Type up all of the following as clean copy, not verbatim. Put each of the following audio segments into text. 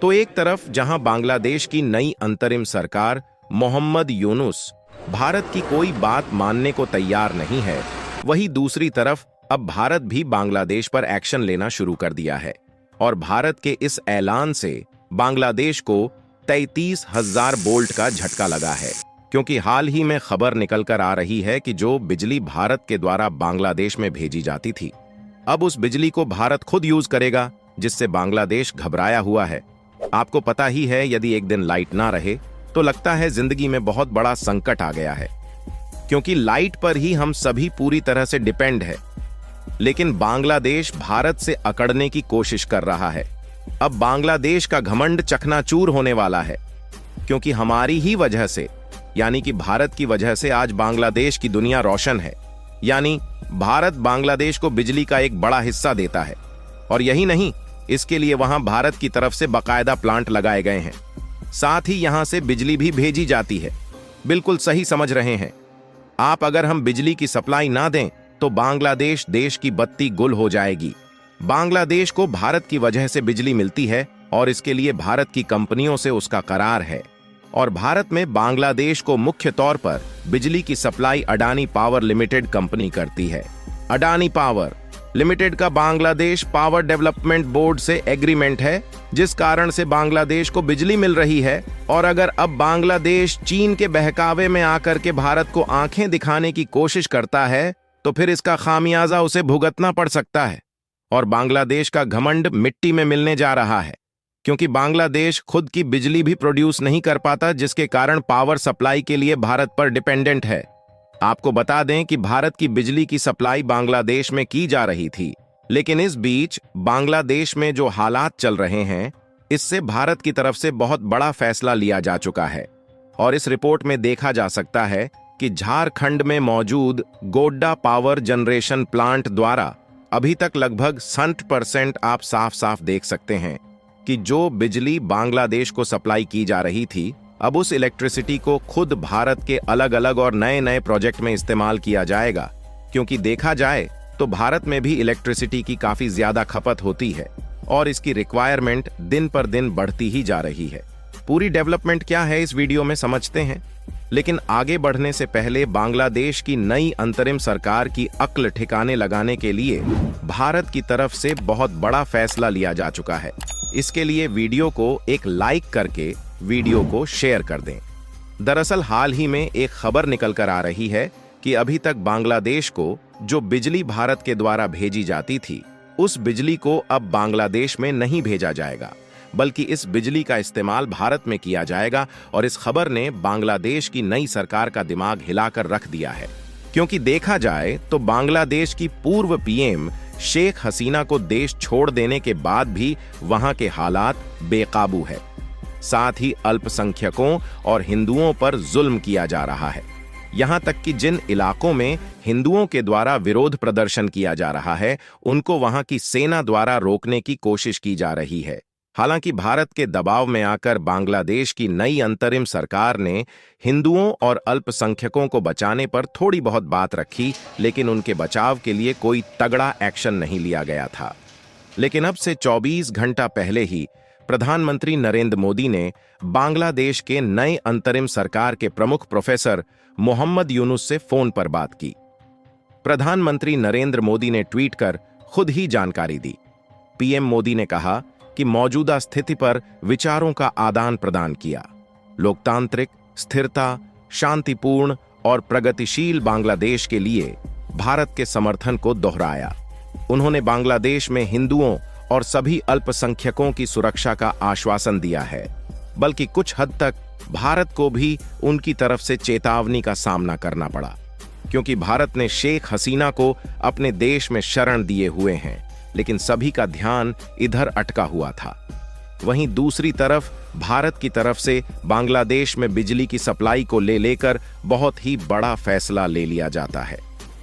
तो एक तरफ जहां बांग्लादेश की नई अंतरिम सरकार मोहम्मद यूनुस भारत की कोई बात मानने को तैयार नहीं है, वहीं दूसरी तरफ अब भारत भी बांग्लादेश पर एक्शन लेना शुरू कर दिया है। और भारत के इस ऐलान से बांग्लादेश को 33,000 वोल्ट का झटका लगा है, क्योंकि हाल ही में खबर निकलकर आ रही है कि जो बिजली भारत के द्वारा बांग्लादेश में भेजी जाती थी, अब उस बिजली को भारत खुद यूज करेगा, जिससे बांग्लादेश घबराया हुआ है। आपको पता ही है, यदि एक दिन लाइट ना रहे तो लगता है जिंदगी में बहुत बड़ा संकट आ गया है, क्योंकि लाइट पर ही हम सभी पूरी तरह से डिपेंड है। लेकिन बांग्लादेश भारत से अकड़ने की कोशिश कर रहा है। अब बांग्लादेश का घमंड चकनाचूर होने वाला है, क्योंकि हमारी ही वजह से, यानी कि भारत की वजह से आज बांग्लादेश की दुनिया रोशन है। यानी भारत बांग्लादेश को बिजली का एक बड़ा हिस्सा देता है, और यही नहीं, इसके लिए वहां भारत की तरफ से बाकायदा प्लांट लगाए गए हैं, साथ ही यहां से बिजली भी भेजी जाती है। बिल्कुल सही समझ रहे हैं आप। अगर हम बिजली की सप्लाई ना दें तो बांग्लादेश देश की बत्ती गुल हो जाएगी। बांग्लादेश को भारत की वजह से बिजली मिलती है, और इसके लिए भारत की कंपनियों से उसका करार है। और भारत में बांग्लादेश को मुख्य तौर पर बिजली की supply Adani power limited company करती है। अडानी पावर लिमिटेड का बांग्लादेश पावर डेवलपमेंट बोर्ड से एग्रीमेंट है, जिस कारण से बांग्लादेश को बिजली मिल रही है। और अगर अब बांग्लादेश चीन के बहकावे में आकर के भारत को आंखें दिखाने की कोशिश करता है, तो फिर इसका खामियाजा उसे भुगतना पड़ सकता है। और बांग्लादेश का घमंड मिट्टी में मिलने जा रहा है, क्योंकि बांग्लादेश खुद की बिजली भी प्रोड्यूस नहीं कर पाता, जिसके कारण पावर सप्लाई के लिए भारत पर डिपेंडेंट है। आपको बता दें कि भारत की बिजली की सप्लाई बांग्लादेश में की जा रही थी, लेकिन इस बीच बांग्लादेश में जो हालात चल रहे हैं, इससे भारत की तरफ से बहुत बड़ा फैसला लिया जा चुका है। और इस रिपोर्ट में देखा जा सकता है कि झारखंड में मौजूद गोड्डा पावर जनरेशन प्लांट द्वारा अभी तक लगभग 60% आप साफ साफ देख सकते हैं कि जो बिजली बांग्लादेश को सप्लाई की जा रही थी, अब उस इलेक्ट्रिसिटी को खुद भारत के अलग अलग और नए नए प्रोजेक्ट में इस्तेमाल किया जाएगा। क्योंकि देखा जाए तो भारत में भी इलेक्ट्रिसिटी की काफी ज्यादा खपत होती है, और इसकी रिक्वायरमेंट दिन पर दिन बढ़ती ही जा रही है। पूरी डेवलपमेंट क्या है इस वीडियो में समझते हैं, लेकिन आगे बढ़ने से पहले बांग्लादेश की नई अंतरिम सरकार की अक्ल ठिकाने लगाने के लिए भारत की तरफ से बहुत बड़ा फैसला लिया जा चुका है। इसके लिए वीडियो को एक लाइक करके वीडियो को शेयर कर दें। दरअसल हाल ही में एक खबर निकल कर आ रही है कि अभी तक बांग्लादेश को जो बिजली भारत के द्वारा भेजी जाती थी, उस बिजली को अब बांग्लादेश में नहीं भेजा जाएगा, बल्कि इस बिजली का इस्तेमाल भारत में किया जाएगा। और इस खबर ने बांग्लादेश की नई सरकार का दिमाग हिलाकर रख दिया है, क्योंकि देखा जाए तो बांग्लादेश की पूर्व पीएम शेख हसीना को देश छोड़ देने के बाद भी वहां के हालात बेकाबू है। साथ ही अल्पसंख्यकों और हिंदुओं पर जुल्म किया जा रहा है। यहां तक कि जिन इलाकों में हिंदुओं के द्वारा विरोध प्रदर्शन किया जा रहा है, उनको वहां की सेना द्वारा रोकने की कोशिश की जा रही है। हालांकि भारत के दबाव में आकर बांग्लादेश की नई अंतरिम सरकार ने हिंदुओं और अल्पसंख्यकों को बचाने पर थोड़ी बहुत बात रखी, लेकिन उनके बचाव के लिए कोई तगड़ा एक्शन नहीं लिया गया था। लेकिन अब से 24 घंटा पहले ही प्रधानमंत्री नरेंद्र मोदी ने बांग्लादेश के नए अंतरिम सरकार के प्रमुख प्रोफेसर मोहम्मद यूनुस से फोन पर बात की। प्रधानमंत्री नरेंद्र मोदी ने ट्वीट कर खुद ही जानकारी दी। पीएम मोदी ने कहा कि मौजूदा स्थिति पर विचारों का आदान प्रदान किया, लोकतांत्रिक, स्थिरता, शांतिपूर्ण और प्रगतिशील बांग्लादेश के लिए भारत के समर्थन को दोहराया। उन्होंने बांग्लादेश में हिंदुओं और सभी अल्पसंख्यकों की सुरक्षा का आश्वासन दिया है, बल्कि कुछ हद तक भारत को भी उनकी तरफ से चेतावनी का सामना करना पड़ा, क्योंकि भारत ने शेख हसीना को अपने देश में शरण दिए हुए हैं, लेकिन सभी का ध्यान इधर अटका हुआ था। वहीं दूसरी तरफ भारत की तरफ से बांग्लादेश में बिजली की सप्लाई को लेकर बहुत ही बड़ा फैसला ले लिया जाता है।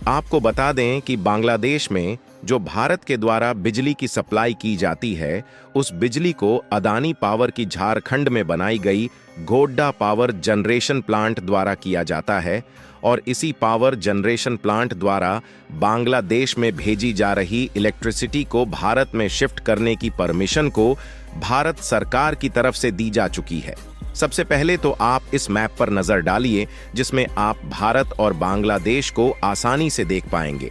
आपको बता दें कि बांग्लादेश में जो भारत के द्वारा बिजली की सप्लाई की जाती है, उस बिजली को अदानी पावर की झारखंड में बनाई गई गोड्डा पावर जनरेशन प्लांट द्वारा किया जाता है, और इसी पावर जनरेशन प्लांट द्वारा बांग्लादेश में भेजी जा रही इलेक्ट्रिसिटी को भारत में शिफ्ट करने की परमिशन को भारत सरकार की तरफ से दी जा चुकी है। सबसे पहले तो आप इस मैप पर नजर डालिए, जिसमें आप भारत और बांग्लादेश को आसानी से देख पाएंगे।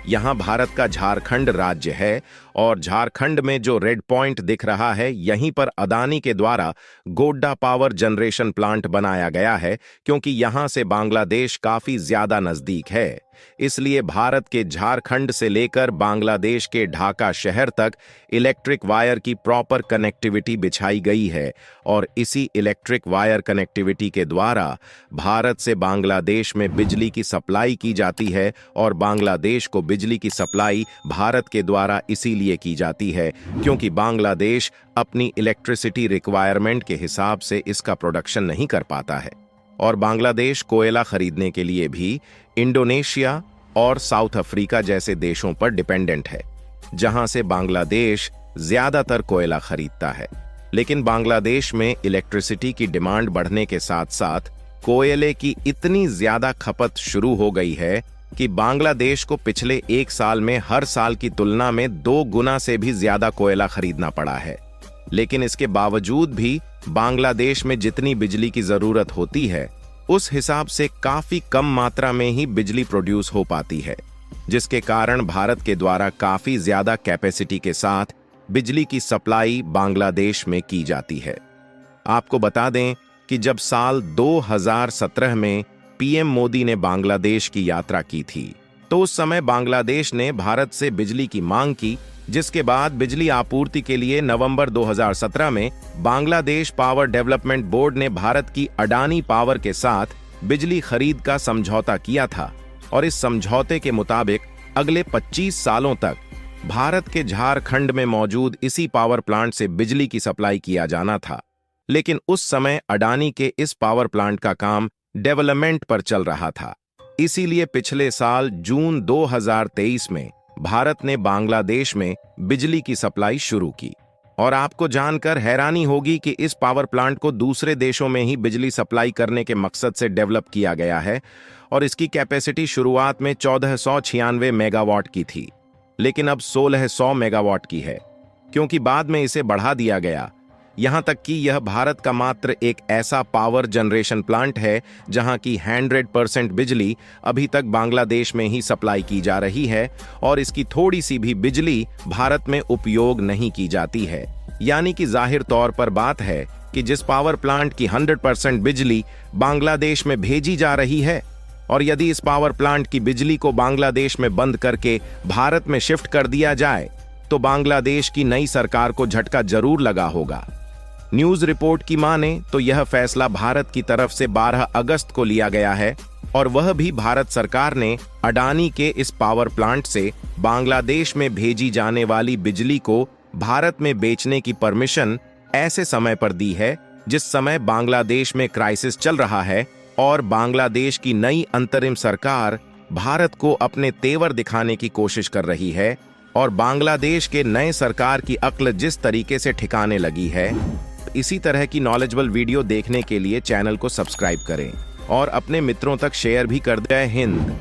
यहाँ भारत का झारखंड राज्य है और झारखंड में जो रेड पॉइंट दिख रहा है, यहीं पर अदानी के द्वारा गोड्डा पावर जनरेशन प्लांट बनाया गया है, क्योंकि यहाँ से बांग्लादेश काफी ज्यादा नजदीक है। इसलिए भारत के झारखंड से लेकर बांग्लादेश के ढाका शहर तक इलेक्ट्रिक वायर की प्रॉपर कनेक्टिविटी बिछाई गई है और इसी इलेक्ट्रिक वायर कनेक्टिविटी के द्वारा भारत से बांग्लादेश में बिजली की सप्लाई की जाती है और बांग्लादेश को बिजली की सप्लाई भारत के द्वारा इसीलिए की जाती है क्योंकि बांग्लादेश अपनी इलेक्ट्रिसिटी रिक्वायरमेंट के हिसाब से इसका प्रोडक्शन नहीं कर पाता है और बांग्लादेश कोयला खरीदने के लिए भी इंडोनेशिया और साउथ अफ्रीका जैसे देशों पर डिपेंडेंट है, जहां से बांग्लादेश ज्यादातर कोयला खरीदता है। लेकिन बांग्लादेश में इलेक्ट्रिसिटी की डिमांड बढ़ने के साथ साथ कोयले की इतनी ज्यादा खपत शुरू हो गई है कि बांग्लादेश को पिछले 1 साल में हर साल की तुलना में 2 गुना से भी ज्यादा कोयला खरीदना पड़ा है। लेकिन इसके बावजूद भी बांग्लादेश में जितनी बिजली की जरूरत होती है, उस हिसाब से काफी कम मात्रा में ही बिजली प्रोड्यूस हो पाती है, जिसके कारण भारत के द्वारा काफी ज्यादा कैपेसिटी के साथ बिजली की सप्लाई बांग्लादेश में की जाती है। आपको बता दें कि जब साल 2017 में पीएम मोदी ने बांग्लादेश की यात्रा की थी, तो उस समय बांग्लादेश ने भारत से बिजली की मांग की, जिसके बाद बिजली आपूर्ति के लिए नवंबर 2017 में बांग्लादेश पावर डेवलपमेंट बोर्ड ने भारत की अडानी पावर के साथ बिजली खरीद का समझौता किया था और इस समझौते के मुताबिक अगले 25 सालों तक भारत के झारखंड में मौजूद इसी पावर प्लांट से बिजली की सप्लाई किया जाना था। लेकिन उस समय अडानी के इस पावर प्लांट का काम डेवलपमेंट पर चल रहा था, इसीलिए पिछले साल जून 2023 में भारत ने बांग्लादेश में बिजली की सप्लाई शुरू की। और आपको जानकर हैरानी होगी कि इस पावर प्लांट को दूसरे देशों में ही बिजली सप्लाई करने के मकसद से डेवलप किया गया है और इसकी कैपेसिटी शुरुआत में 1496 मेगावाट की थी, लेकिन अब 1600 मेगावाट की है, क्योंकि बाद में इसे बढ़ा दिया गया। यहां तक कि यह भारत का मात्र एक ऐसा पावर जनरेशन प्लांट है जहां की 100% बिजली अभी तक बांग्लादेश में ही सप्लाई की जा रही है और इसकी थोड़ी सी भी बिजली भारत में उपयोग नहीं की जाती है। यानी कि जाहिर तौर पर बात है कि जिस पावर प्लांट की 100% बिजली बांग्लादेश में भेजी जा रही है, और यदि इस पावर प्लांट की बिजली को बांग्लादेश में बंद करके भारत में शिफ्ट कर दिया जाए तो बांग्लादेश की नई सरकार को झटका जरूर लगा होगा। न्यूज रिपोर्ट की माने तो यह फैसला भारत की तरफ से 12 अगस्त को लिया गया है और वह भी भारत सरकार ने अडानी के इस पावर प्लांट से बांग्लादेश में भेजी जाने वाली बिजली को भारत में बेचने की परमिशन ऐसे समय पर दी है जिस समय बांग्लादेश में क्राइसिस चल रहा है और बांग्लादेश की नई अंतरिम सरकार भारत को अपने तेवर दिखाने की कोशिश कर रही है और बांग्लादेश के नए सरकार की अक्ल जिस तरीके से ठिकाने लगी है। इसी तरह की नॉलेजेबल वीडियो देखने के लिए चैनल को सब्सक्राइब करें और अपने मित्रों तक शेयर भी कर दें। जय हिंद।